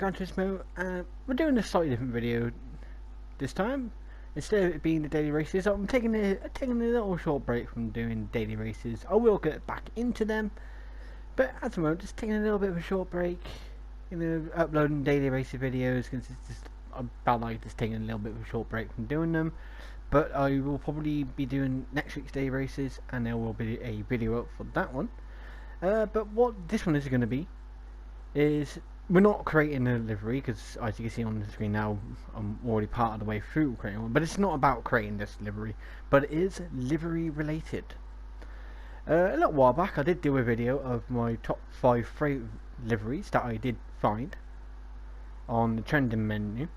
Gran Turismo, and we're doing a slightly different video this time. Instead of it being the daily races, I'm taking a little short break from doing daily races. I will get back into them, but at the moment, just taking a little bit of a short break. Uploading daily racing videos because it's just I felt like just taking a little bit of a short break from doing them. But I will probably be doing next week's daily races, and there will be a video up for that one. But what this one is going to be is we're not creating a livery because, as you can see on the screen now, I'm already part of the way through creating one. But it's not about creating this livery, but it is livery related. A little while back, I did do a video of my top 5 favourite liveries that I did find on the trending menu.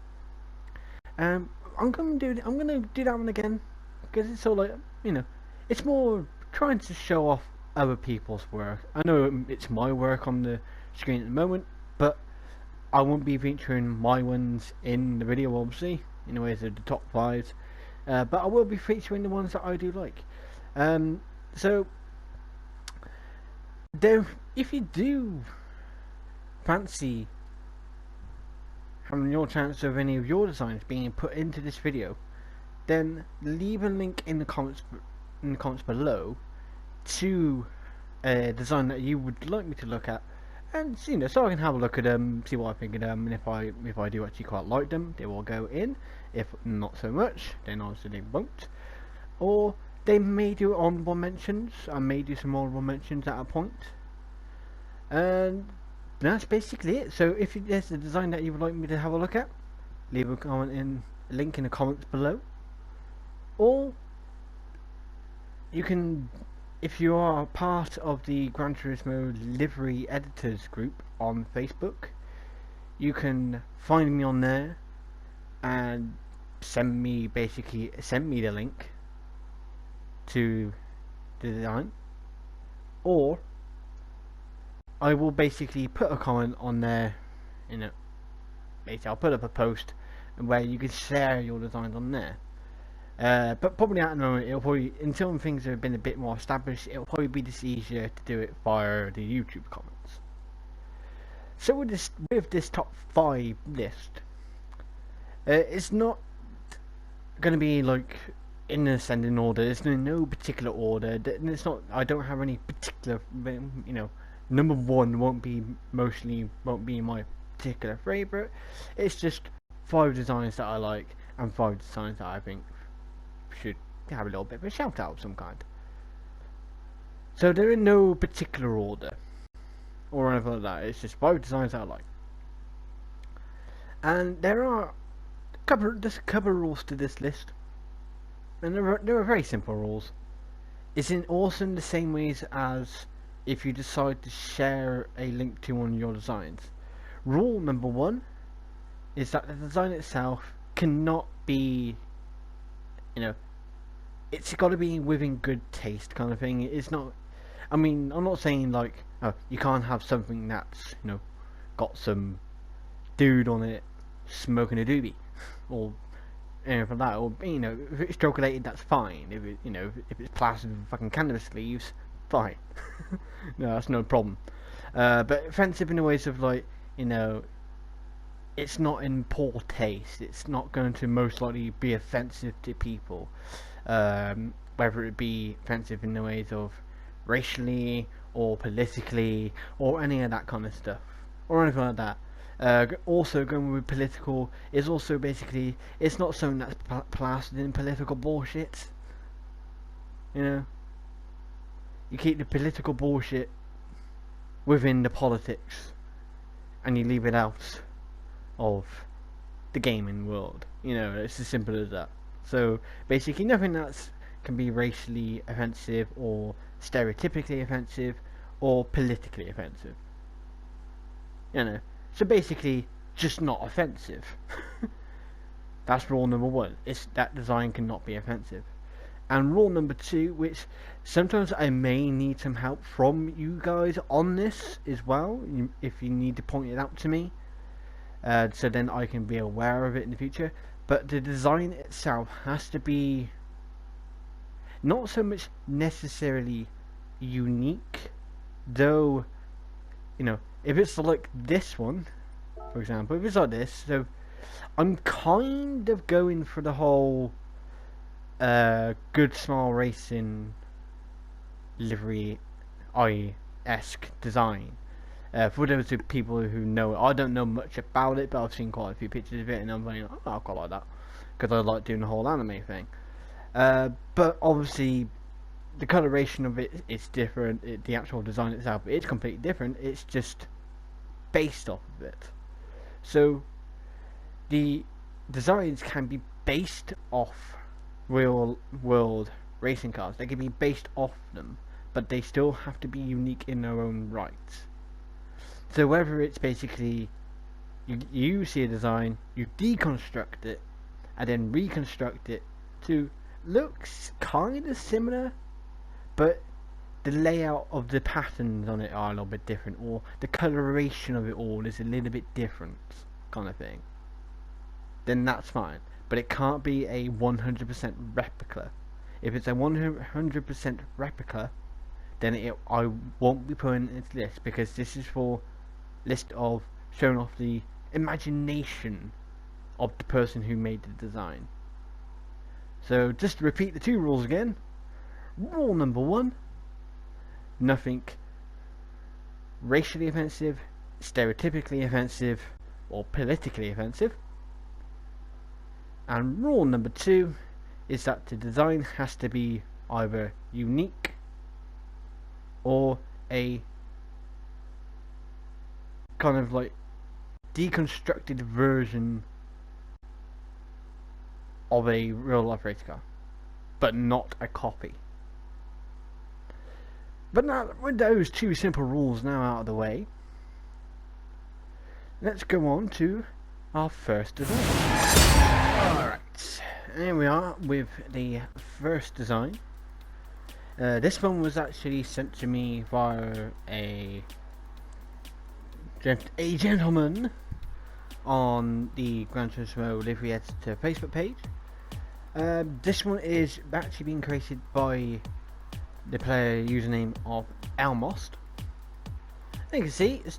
I'm gonna do that one again because it's all like, it's more trying to show off other people's work. I know it's my work on the screen at the moment, but I won't be featuring my ones in the video, obviously, in the ways of the top 5s, but I will be featuring the ones that I do like. So there, if you do fancy having your chance of any of your designs being put into this video, then leave a link in the comments below to a design that you would like me to look at, and so I can have a look at them, see what I think of them, and if I do actually quite like them, they will go in. If not so much, then obviously they won't. Or they may do honourable mentions. I may do some honourable mentions at a point. And that's basically it. So if there's a design that you would like me to have a look at, leave a link in the comments below. Or you can, if you are part of the Gran Turismo Livery Editors group on Facebook, you can find me on there and send me the link to the design, or I will basically put a comment on there. Basically I'll put up a post where you can share your designs on there. But probably at the moment, it'll probably, until things have been a bit more established, it'll probably be just easier to do it via the YouTube comments. So with this top 5 list, it's not going to be like in ascending order. There's no particular order. It's not. I don't have any particular. Number 1 won't be my particular favourite. It's just 5 designs that I like and 5 designs that I think should have a little bit of a shout out of some kind. So they're in no particular order or anything like that. It's just 5 designs that I like. And there are just a couple of rules to this list, and there are very simple rules. It's in also in the same ways as if you decide to share a link to one of your designs. Rule number 1 is that the design itself cannot be, it's got to be within good taste kind of thing. It's not, I'm not saying like, oh, you can't have something that's, got some dude on it smoking a doobie, or anything like that, or if it's chocolated, that's fine. If it, if it's plastered with fucking cannabis leaves, fine. No, that's no problem. But offensive in the ways of like, it's not in poor taste. It's not going to most likely be offensive to people, whether it be offensive in the ways of racially or politically or any of that kind of stuff or anything like that. Also, going with political is also basically, it's not something that's plastered in political bullshit. You keep the political bullshit within the politics, and you leave it out of the gaming world. It's as simple as that. So basically, nothing that can be racially offensive or stereotypically offensive or politically offensive. So basically, just not offensive. That's rule number 1. That design cannot be offensive. And rule number 2, which sometimes I may need some help from you guys on this as well, if you need to point it out to me, so then I can be aware of it in the future. But the design itself has to be not so much necessarily unique, though, if it's like this one, for example, if it's like this, so I'm kind of going for the whole Good Smile Racing livery esque design. For those people who know it, I don't know much about it, but I've seen quite a few pictures of it, and I'm like, oh, I quite like that, because I like doing the whole anime thing. But obviously, the coloration of it is different. The actual design itself, it's completely different. It's just based off of it. So the designs can be based off real world racing cars. They can be based off them, but they still have to be unique in their own right. So whether it's basically you see a design, you deconstruct it, and then reconstruct it to looks kind of similar, but the layout of the patterns on it are a little bit different, or the coloration of it all is a little bit different, kind of thing, then that's fine. But it can't be a 100% replica. If it's a 100% replica, then I won't be putting it into this, because this is for list of showing off the imagination of the person who made the design. So just to repeat the 2 rules again. Rule number 1: nothing racially offensive, stereotypically offensive, or politically offensive. And rule number 2 is that the design has to be either unique or a kind of like deconstructed version of a real life race car, but not a copy. But now, with those 2 simple rules now out of the way, let's go on to our first design. Alright, here we are with the first design. This one was actually sent to me via a gentleman on the Gran Turismo Livery Editor Facebook page. This one is actually being created by the player username of Almost. And you can see it's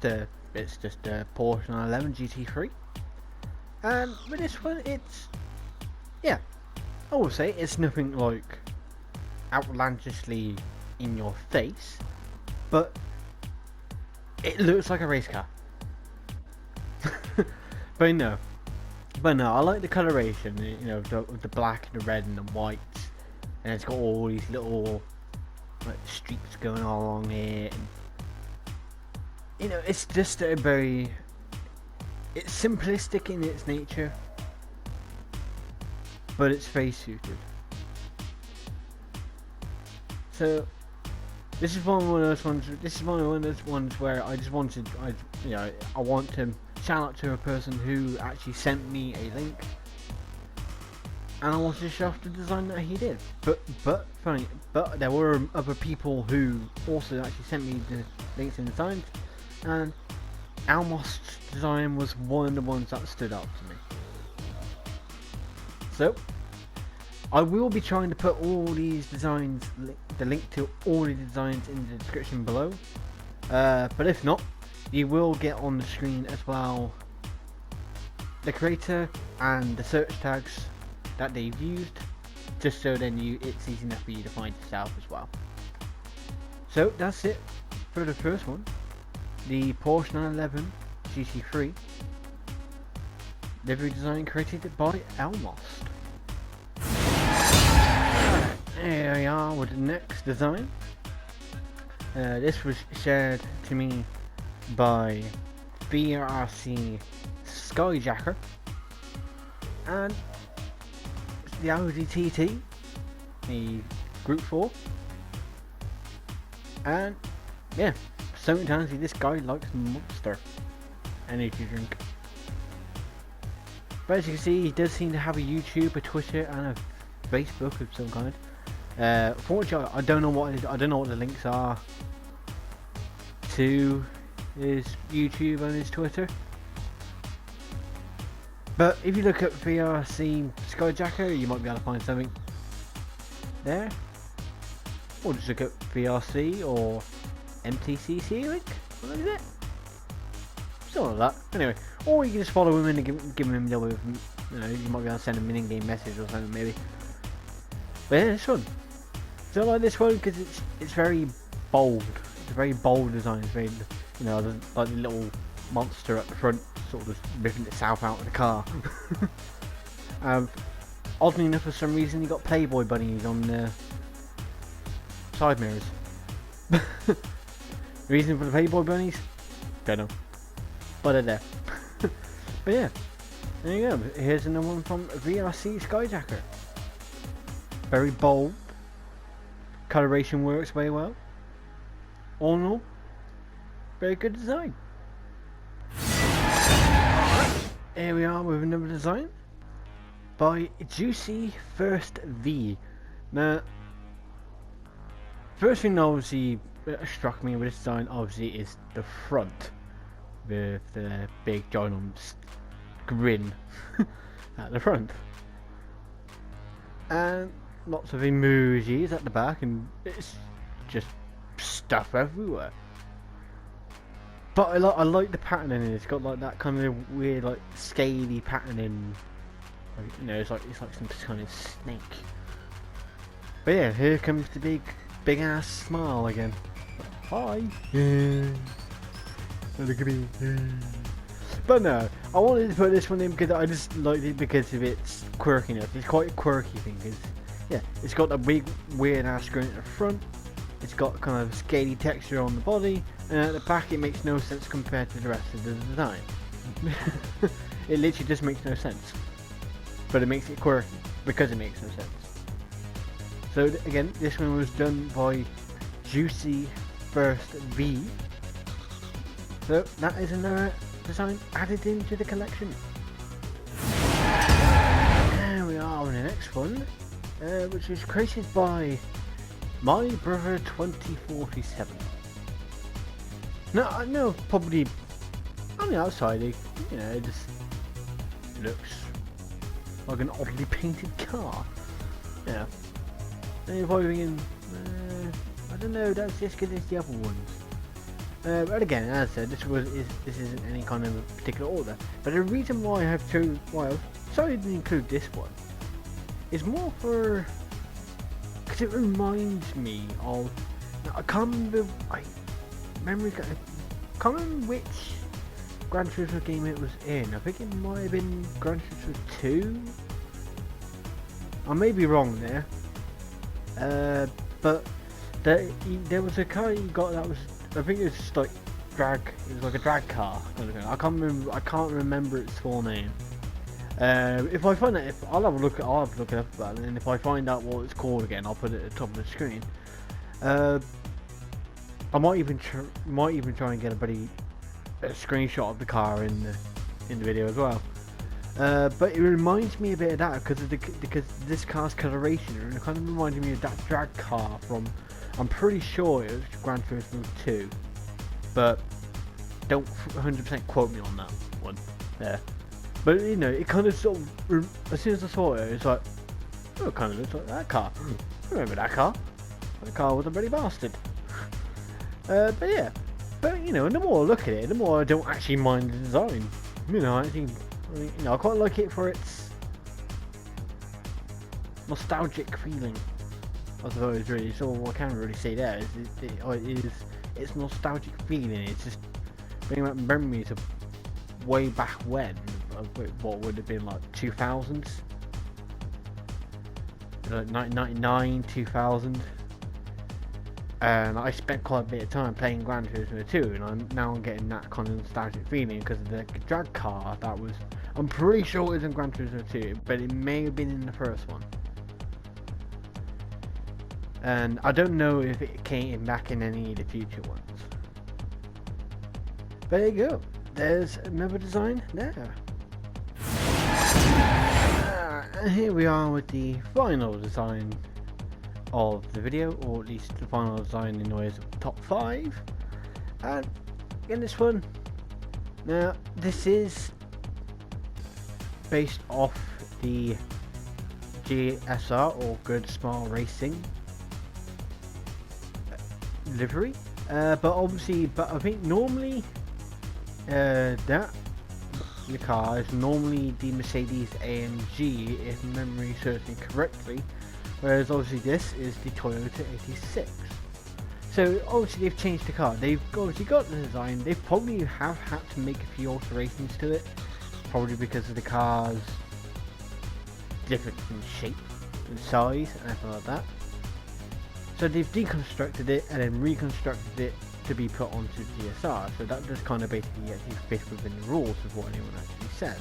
just a Porsche 911 GT3. And with this one, I will say it's nothing like outlandishly in your face, but it looks like a race car. but no, I like the coloration. You know, the black and the red and the white, and it's got all these little like streaks going all along it. And, you know, it's just it's simplistic in its nature, but it's very suited. So this is one of those ones. This is one of those ones where I just wanted, I want to shout out to a person who actually sent me a link, and I wanted to show off the design that he did. But there were other people who also actually sent me the links and designs, and Almost's design was one of the ones that stood out to me. So I will be trying to put all these designs, the link to all the designs in the description below. But if not, you will get on the screen as well the creator and the search tags that they've used, just so then it's easy enough for you to find yourself as well. So that's it for the first one, the Porsche 911 GT3 livery design created by Almost. Here we are with the next design. This was shared to me by VRC Skyjacker, and it's the Audi TT, the Group 4, and yeah, sometimes this guy likes Monster energy drink. But as you can see, he does seem to have a YouTube, a Twitter, and a Facebook of some kind. Fortunately, I don't know what the links are to his YouTube and his Twitter. But if you look at VRC Skyjacker, you might be able to find something there. Or just look at VRC or MTCC link. What is it? Something like that. Anyway, or you can just follow him and give him a little bit of, you know, you might be able to send him an in-game message or something maybe. But yeah, this one. So I like this one because it's very bold. It's a very bold design. It's very, you know, like the little monster at the front, sort of just ripping itself out of the car. Oddly enough, for some reason, you got Playboy bunnies on the side mirrors. The reason for the Playboy bunnies? Don't know. But they're there. But yeah, there you go. Here's another one from VRC Skyjacker. Very bold. Coloration works very well. All in all, very good design. Here we are with another design by Juicy First V. Now, first thing obviously that struck me with this design obviously is the front with the big giant grin at the front, and lots of emojis at the back, and it's just stuff everywhere. But I like the patterning in it. It's got like that kind of weird, like scaly patterning. Like, you know, it's like some kind of snake. But yeah, here comes the big ass smile again. Hi. Look at me. But no, I wanted to put this one in because I just liked it because of its quirkiness. It's quite a quirky thing. Yeah, it's got that big weird ass grin at the front. It's got kind of scaly texture on the body, and at the back it makes no sense compared to the rest of the design. It literally just makes no sense, but it makes it quirky because it makes no sense. So again, this one was done by Juicy First V. So that is another design added into the collection. There we are on the next one, which is created by My Brother 2047. No, probably on the outside, you know, it just looks like an oddly painted car. Yeah. And you're probably thinking, I don't know, that's just because it's the other ones. But again, as I said, this isn't any kind of particular order. But the reason why I've decided to include this one is more for because it reminds me of. I can't remember. I can't remember which Gran Turismo game it was in. I think it might have been Gran Turismo 2. I may be wrong there. But there was a car you got that was. I think it was just like drag. It was like a drag car kind of thing. I can't remember its full name. If I find it, I'll have a look it up about it, and if I find out what it's called again, I'll put it at the top of the screen. I might even try and get a screenshot of the car in the video as well. But it reminds me a bit of that because this car's coloration, and it kind of reminds me of that drag car from. I'm pretty sure it was Gran Turismo 2, but don't 100% quote me on that one there. But you know, it kind of sort of, as soon as I saw it, it's like, oh, it kind of looks like that car. I remember that car. That car was a bloody bastard. But yeah, you know, the more I look at it, the more I don't actually mind the design. You know, I quite like it for its nostalgic feeling. I suppose really, so what I can really say there is it's nostalgic feeling. It's just bringing back memories of way back when, of what would have been like 2000s, like 1999, 2000, and I spent quite a bit of time playing Gran Turismo 2, and I'm getting that kind of nostalgic feeling because of the drag car that was. I'm pretty sure it was in Gran Turismo 2, but it may have been in the first one. And I don't know if it came back in any of the future ones. But there you go. There's another design there. And here we are with the final design of the video, or at least the final design in the ways of top 5. And in this one, now this is based off the GSR, or Good Smart Racing livery, but I think normally that the car is normally the Mercedes AMG, if memory serves me correctly, whereas obviously this is the Toyota 86. So obviously they've changed the car. They've obviously got the design. They probably have had to make a few alterations to it, probably because of the car's difference in shape and size and everything like that. So they've deconstructed it and then reconstructed it to be put onto GSR. So that does kind of basically actually fit within the rules of what anyone actually says.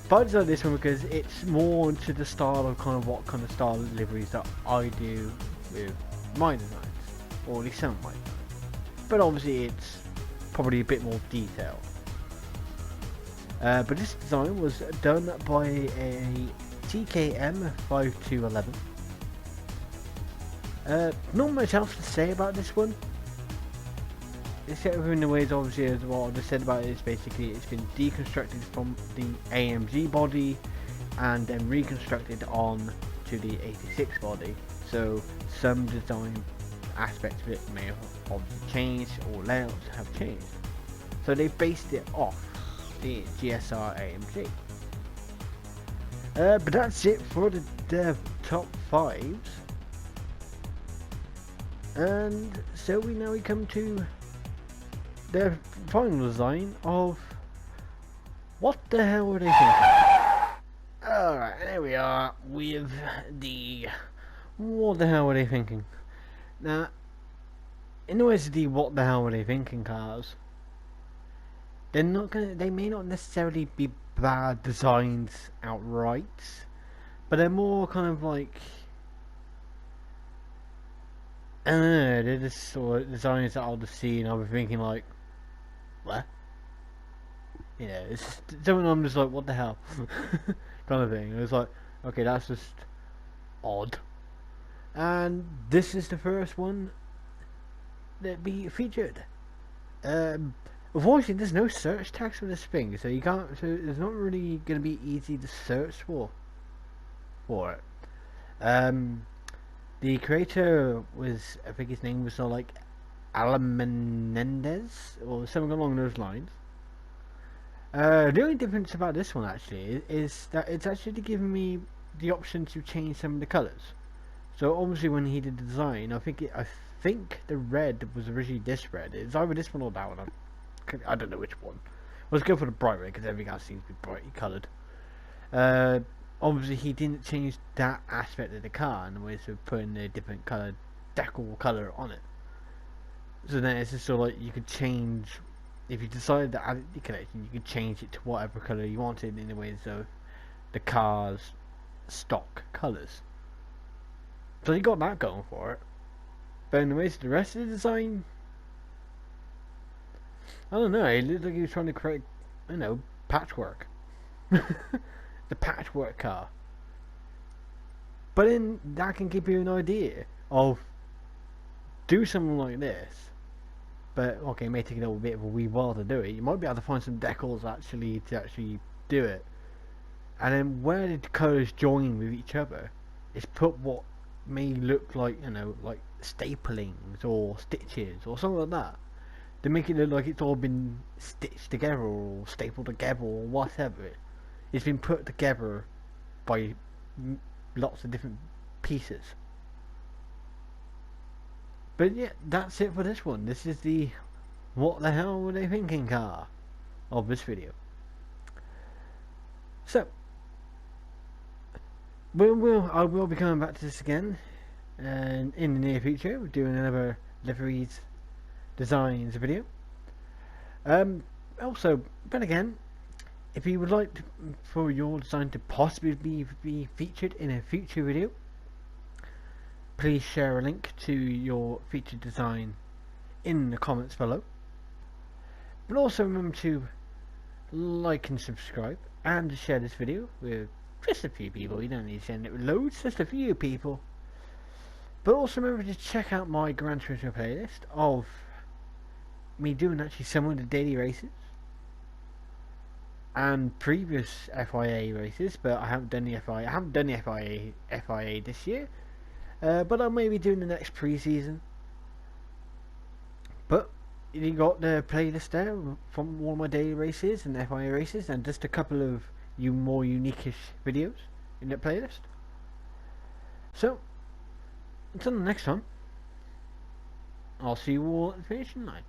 But I decided this one because it's more into the style of kind of what kind of style of liveries that I do with my designs, or at least some of my designs. But obviously it's probably a bit more detailed. But this design was done by a TKM 5211. Not much else to say about this one, except in the ways obviously as what I just said about it is basically it's been deconstructed from the AMG body and then reconstructed on to the 86 body. So some design aspects of it may have obviously changed, or layouts have changed. So they based it off the GSR AMG. But that's it for the dev top 5s. And so we come to the final design of what the hell were they thinking? Alright, there we are with the what the hell were they thinking. Now, in the ways of the what the hell were they thinking cars, they may not necessarily be bad designs outright, but they're more kind of like, I don't know, they're just sort of designs that I'll just see and I'll be thinking like, what? You know, it's just something I'm just like, what the hell? Kind of thing. It's like, okay, that's just odd. And this is the first one that be featured. Unfortunately, there's no search tags for this thing, so you can't. So it's not really going to be easy to search for it. The creator was, I think his name was like Alan Menendez or something along those lines. The only difference about this one actually is that it's actually giving me the option to change some of the colours. So obviously when he did the design, I think the red was originally this red. It's either this one or that one. I don't know which one. Let's go for the bright red because everything else seems to be brightly coloured. Obviously he didn't change that aspect of the car in the ways of putting a different coloured decal colour on it. So then it's just sort of like you could change, if you decided to add it to the collection, you could change it to whatever colour you wanted in the ways of the car's stock colours. So you got that going for it. But in the ways of the rest of the design, I don't know, it looked like he was trying to create, you know, patchwork. The patchwork car. But then that can give you an idea of, do something like this, but okay, it may take a little bit of a wee while to do it. You might be able to find some decals actually to do it. And then where the colours join with each other is put what may look like, you know, like staplings or stitches or something like that. To make it look like it's all been stitched together or stapled together or whatever. It's been put together by lots of different pieces. But yeah, that's it for this one. This is the what the hell were they thinking car of this video. So I will be coming back to this again, and in the near future we're doing another liveries designs video. Also, but again, if you would like for your design to possibly be featured in a future video, please share a link to your featured design in the comments below. But also remember to like and subscribe and share this video with just a few people. You don't need to send it with loads, just a few people. But also remember to check out my Gran Turismo playlist of me doing actually some of the daily races and previous FIA races, but I haven't done the FIA. I haven't done the FIA this year, but I may be doing the next pre-season. But you got the playlist there from all my daily races and FIA races, and just a couple of more unique-ish videos in that playlist. So, until the next time, I'll see you all at the finishing line.